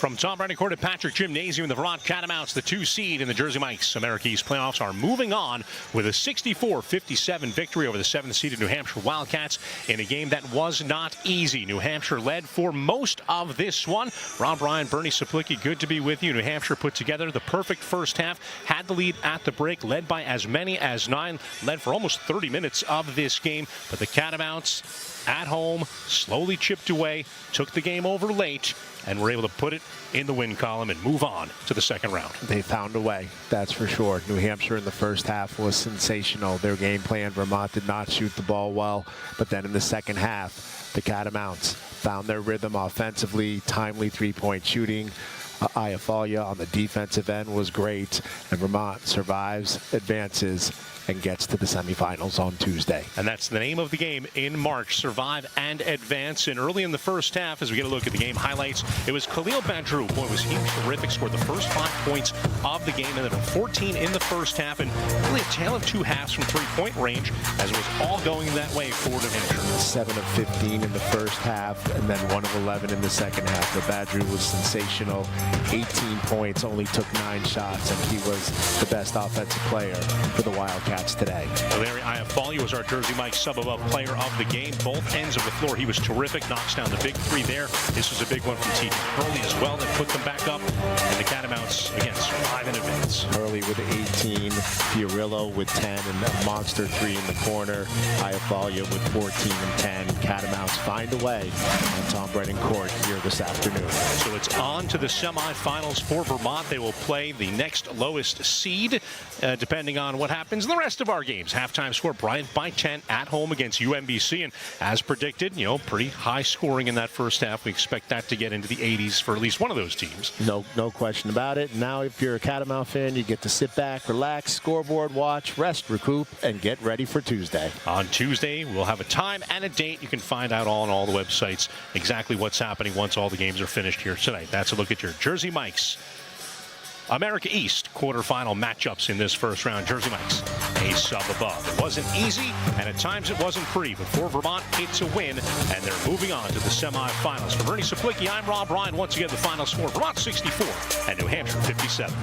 From Tom Brady Court at Patrick Gymnasium, the Vermont Catamounts, the 2 seed in the Jersey Mike's America East playoffs, are moving on with a 64-57 victory over the 7th seeded New Hampshire Wildcats in a game that was not easy. New Hampshire led for most of this one. Rob Ryan, Bernie Saplicki, good to be with you. New Hampshire put together the perfect first half, had the lead at the break, led by as many as 9, led for almost 30 minutes of this game. But the Catamounts at home slowly chipped away, took the game over late, and were able to put it in the win column and move on to the second round. They found a way, that's for sure. New Hampshire in the first half was sensational. Their game plan, Vermont did not shoot the ball well, but then in the second half, the Catamounts found their rhythm offensively, timely three-point shooting. Iafalia on the defensive end was great, and Vermont survives, advances, and gets to the semifinals on Tuesday. And that's the name of the game in March, survive and advance. And early in the first half, as we get a look at the game highlights, it was Khalil Badru. Boy, was he terrific. Scored the first 5 points of the game, and then 14 in the first half, and really a tale of two halves from three-point range, as it was all going that way for New Hampshire. 7 of 15 in the first half, and then 1 of 11 in the second half. But Badru was sensational. 18 points, only took 9 shots, and he was the best offensive player for the Wildcats today. Larry Iafalia was our Jersey Mike's sub-above player of the game. Both ends of the floor, he was terrific. Knocks down the big 3 there. This was a big one from T.J. Hurley as well that put them back up. And the Catamounts, again, survive in advance. Hurley with 18, Fiorillo with 10, and a monster 3 in the corner. Iafalia with 14 and 10. Catamounts find a way on Tom Brady Court here this afternoon. So it's on to the semifinals for Vermont. They will play the next lowest seed, depending on what happens in the rest of our games. Halftime score, Bryant by 10 at home against UMBC, and as predicted, pretty high scoring in that first half. We expect that to get into the 80s for at least one of those teams. No question about it. Now, if you're a Catamount fan, you get to sit back, relax, scoreboard watch, rest, recoup, and get ready for Tuesday. On Tuesday, we'll have a time and a date. You can find out on all the websites exactly what's happening once all the games are finished here tonight. That's a look at your Jersey Mike's America East quarterfinal matchups in this first round. Jersey Mike's a sub above. It wasn't easy, and at times it wasn't pretty, but for Vermont, it's a win, and they're moving on to the semifinals. For Bernie Saplicki, I'm Rob Ryan. Once again, the final score, Vermont 64 and New Hampshire 57.